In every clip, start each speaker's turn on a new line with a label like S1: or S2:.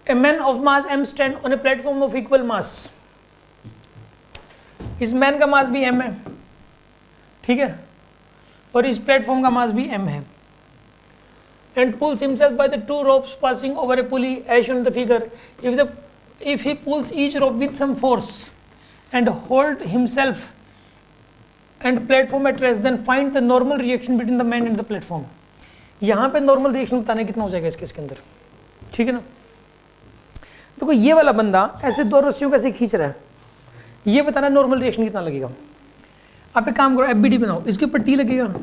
S1: A man of mass m stand on a platform of equal mass. इस man का मास भी m है, ठीक है, और इस प्लेटफॉर्म का मास भी m है. And pulls himself by the two ropes passing over a pulley as shown in the figure. If he pulls each rope with some force and hold himself and platform at rest, then find the normal reaction between the man and the platform. यहाँ पे normal reaction बताने कितना हो जाएगा इसके अंदर, ठीक है ना. देखो ये वाला बंदा ऐसे दो रस्सियों को ऐसे खींच रहा है, ये बताना नॉर्मल रिएक्शन कितना लगेगा. आप एक काम करो, एफबीडी बनाओ, इसके ऊपर टी लगेगा,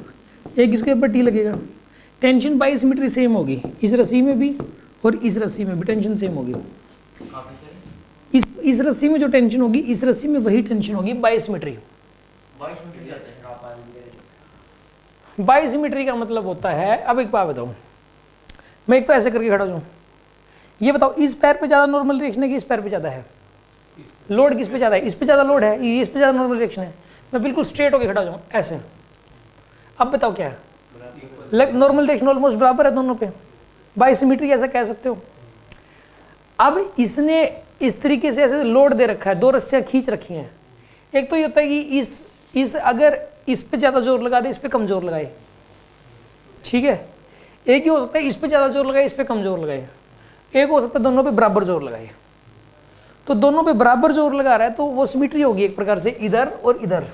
S1: एक इसके ऊपर टी लगेगा, टेंशन बाई सिमेट्री सेम होगी, इस रस्सी में भी और इस रस्सी में भी टेंशन सेम होगी. इस रस्सी में जो टेंशन होगी इस रस्सी में वही टेंशन होगी बाई सिमेट्री. बाई सिमेट्री का मतलब होता है, अब एक बात बताऊं, मैं एक तो ऐसे करके खड़ा हूं, ये बताओ इस पैर पे ज़्यादा नॉर्मल रिएक्शन है कि इस पैर पे ज़्यादा है? लोड किस पे ज़्यादा है? इस पे ज़्यादा लोड है, इस पे ज़्यादा नॉर्मल रिएक्शन है. मैं बिल्कुल स्ट्रेट होकर खड़ा हूँ ऐसे, अब बताओ क्या है? नॉर्मल रिएक्शन ऑलमोस्ट बराबर है दोनों पे, बाई सिमेट्री ऐसा कह सकते हो. अब इसने इस तरीके से ऐसे लोड दे रखा है, दो रस्सियाँ खींच रखी हैं. एक तो ये होता है कि इस अगर इस पे ज़्यादा जोर लगा दे, इस पे कम जोर लगाए, ठीक है. एक ही हो सकता है इस पे ज़्यादा जोर लगाए, इस पे कम जोर लगाए. एक हो सकता है दोनों पे बराबर जोर लगाए. तो दोनों पे बराबर जोर लगा रहा है तो वो सिमेट्री होगी एक प्रकार से, इधर और इधर.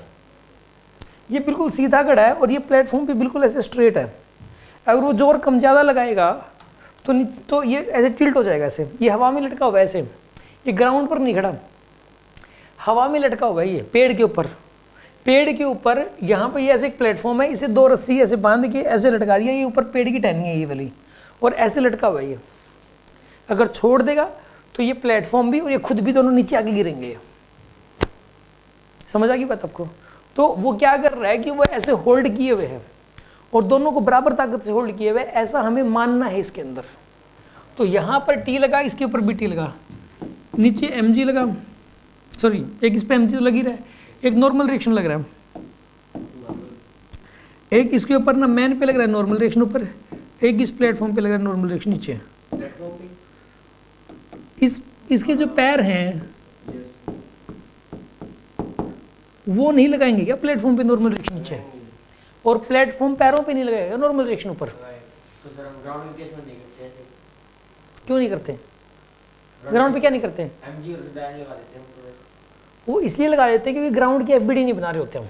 S1: ये बिल्कुल सीधा खड़ा है और ये प्लेटफॉर्म पे बिल्कुल ऐसे स्ट्रेट है. अगर वो जोर कम ज़्यादा लगाएगा तो ये ऐसे टिल्ट हो जाएगा ऐसे. ये हवा में लटका हुआ है ऐसे, ये ग्राउंड पर नहीं खड़ा, हवा में लटका हुआ है. ये पेड़ के ऊपर यहाँ पर ये ऐसे एक प्लेटफॉर्म है, इसे दो रस्सी ऐसे बांध के ऐसे लटका दिया. ये ऊपर पेड़ की टहनी है ये वाली, और ऐसे लटका हुआ है ये. अगर छोड़ देगा तो ये प्लेटफॉर्म भी और ये खुद भी दोनों नीचे आगे गिरेंगे. समझ आ गई बात आपको? तो वो क्या कर रहा है कि वो ऐसे होल्ड किए हुए हैं और दोनों को बराबर ताकत से होल्ड किए हुए, ऐसा हमें मानना है इसके अंदर. तो यहाँ पर टी लगा, इसके ऊपर भी टी लगा, नीचे एम जी लगा, सॉरी एक इस पे एम जी तो लग ही रहा है, एक नॉर्मल रिएक्शन लग रहा है, एक इसके ऊपर ना मैन पे लग रहा है नॉर्मल रिएक्शन ऊपर, एक इस प्लेटफॉर्म पे लग रहा है नॉर्मल रिएक्शन नीचे. इसके जो पैर हैं वो नहीं लगाएंगे क्या प्लेटफॉर्म पे नॉर्मल रिएक्शन नीचे, और प्लेटफॉर्म पैरों पे नहीं लगाएगा नॉर्मल रिएक्शन ऊपर? क्यों नहीं करते? ग्राउंड पे क्या नहीं करते? वो इसलिए लगा देते हैं क्योंकि ग्राउंड की एफबीडी नहीं बना रहे होते हम.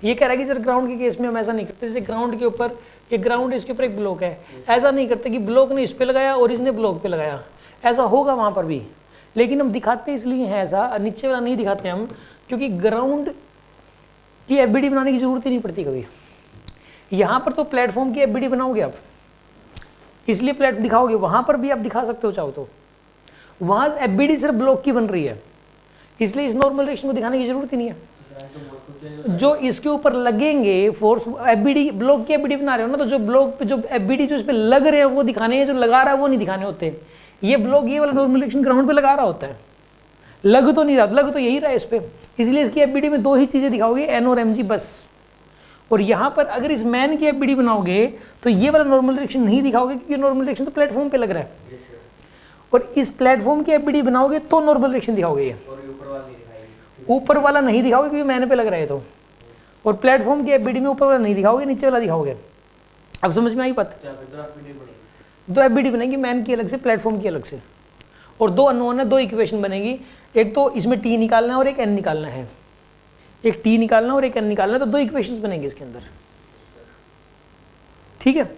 S1: ये कह रहा है कि सर ग्राउंड के केस में हम ऐसा नहीं करते, जैसे ग्राउंड के ऊपर एक ग्राउंड है, इसके ऊपर एक ब्लॉक है, ऐसा नहीं करते कि ब्लॉक ने इस पे लगाया और इसने ब्लॉक पे लगाया. ऐसा होगा वहाँ पर भी, लेकिन हम दिखाते इसलिए हैं ऐसा, नीचे वाला नहीं दिखाते हम, क्योंकि ग्राउंड की एफबीडी बनाने की जरूरत ही नहीं पड़ती कभी. यहाँ पर तो प्लेटफॉर्म की एफबीडी बनाओगे आप, इसलिए प्लेटफॉर्म दिखाओगे, वहाँ पर भी आप दिखा सकते हो चाहो तो. वहाँ एफबीडी सिर्फ ब्लॉक की बन रही है, इसलिए इस नॉर्मल रिएक्शन को दिखाने की जरूरत ही नहीं है. जो इसके ऊपर लगेंगे फोर्स, एफबीडी ब्लॉक की एफबीडी बना रहे हो ना, तो जो ब्लॉक पे जो एफबीडी जो इस पे लग रहे हैं वो दिखाने हैं, जो लगा रहा है वो नहीं दिखाने होते. ये ब्लॉक ये वाला नॉर्मल रिएक्शन ग्राउंड पे लगा रहा होता है, लग तो नहीं रहा, लग तो यही रहा है इस पे, इसलिए इसकी एफबीडी में दो ही चीज़ें दिखाओगे, एन और एम जी बस. और यहाँ पर अगर इस मैन की एफबीडी बनाओगे तो ये वाला नॉर्मल रिएक्शन नहीं दिखाओगे, क्योंकि नॉर्मल रिएक्शन तो प्लेटफॉर्म पे लग रहा है. और इस प्लेटफॉर्म की एफबीडी बनाओगे तो नॉर्मल रिएक्शन दिखाओगे, ये ऊपर वाला नहीं दिखाओगे क्योंकि मैन पे लग रहा है तो. और प्लेटफॉर्म की एफबीडी में ऊपर वाला नहीं दिखाओगे, नीचे वाला दिखाओगे. अब समझ में आई बात? दो एफबीडी बनेगी, मैन की अलग से, प्लेटफॉर्म की अलग से, और दो अननोन है, दो इक्वेशन बनेगी. एक तो इसमें टी निकालना है और एक एन निकालना है, एक टी निकालना और एक एन निकालना है, तो दो इक्वेशंस बनेंगे इसके अंदर. ठीक है,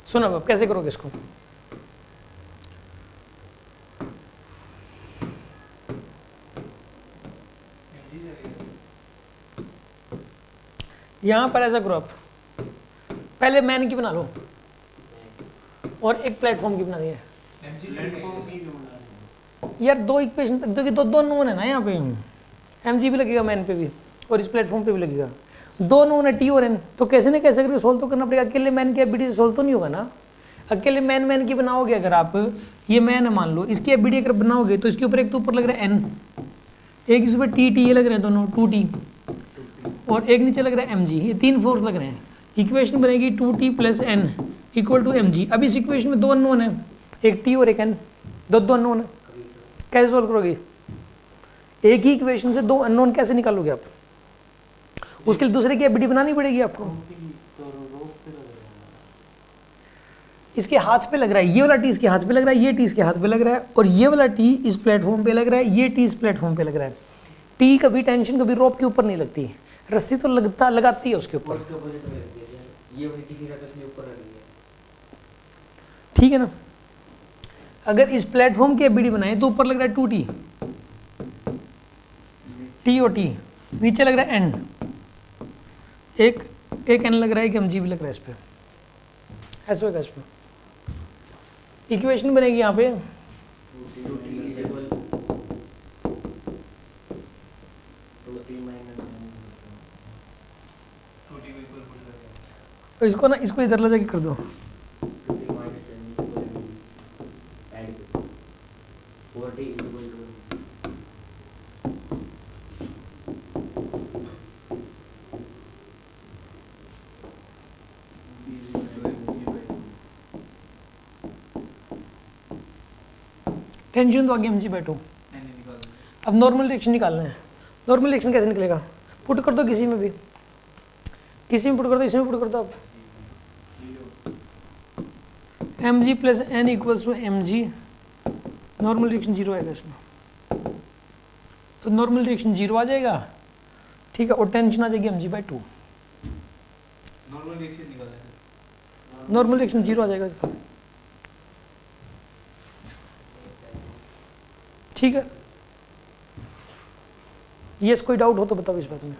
S1: सुनो अब कैसे करोगे इसको. यहां पर ऐसा करो आप, पहले मैन की बना लो और एक प्लेटफॉर्म की बना दिए यार. दो इक्वेशन तक क्योंकि दो नोन है ना यहाँ पे, एम जी भी लगेगा मैन पे भी और इस प्लेटफॉर्म पे भी लगेगा. दो नोन है टी और एन, तो कैसे ना कैसे करके सोल्व तो करना पड़ेगा. अकेले मैन की एफबीडी से सोल्व तो नहीं होगा ना. अकेले मैन की बनाओगे अगर आप, ये मैन है मान लो, इसकी एफबीडी अगर बनाओगे तो इसके ऊपर एक तो ऊपर लग रहा है एन, एक इस ऊपर टी ये लग रहे हैं दोनों 2t, और एक नीचे लग रहा है एम जी. ये तीन फोर्स लग रहे हैं. इक्वेशन बनेगी 2t + n = mg. अब इस इक्वेशन में दो अननोन है, एक t और एक n. दो अननोन है, कैसे सोल्व करोगे? एक ही इक्वेशन से दो अननोन कैसे निकालोगे आप? उसके लिए दूसरे की एफबीडी बनानी पड़ेगी आपको। इसके हाथ पे लग रहा है, ये वाला टी इसके हाथ पे लग रहा है, ये टी इसके हाथ पे लग रहा है, और ये वाला टी इस प्लेटफॉर्म पे लग रहा है, ये टी इस प्लेटफॉर्म पे लग रहा है। टी कभी टेंशन कभी रोप के ऊपर नहीं लगती, रस्सी तो लगाती है उसके ऊपर, ठीक है ना। अगर इस प्लेटफॉर्म की एफबीडी बनाए तो ऊपर लग रहा है 2t, टी और टी, नीचे लग रहा है एन, एक एन लग रहा है, एक mg भी लग रहा है इस पे, ऐसे होगा। इस पे इक्वेशन बनेगी यहाँ पे इसको ना, इसको इधर ले जाके कर दो। टेंशन तो आगे mg/2। अब नॉर्मल रिएक्शन निकालना है। नॉर्मल रिएक्शन कैसे निकलेगा? पुट कर दो किसी में भी, किसी में पुट कर दो, इसमें पुट कर दो आप। mg plus n equals to mg, normal reaction 0 आएगा इसमें, तो नॉर्मल रिएक्शन 0 आ जाएगा, ठीक है, और टेंशन आ जाएगी mg/2। नॉर्मल रिएक्शन 0 आ जाएगा इसका, ठीक है। ये कोई डाउट हो तो बताओ इस बात में।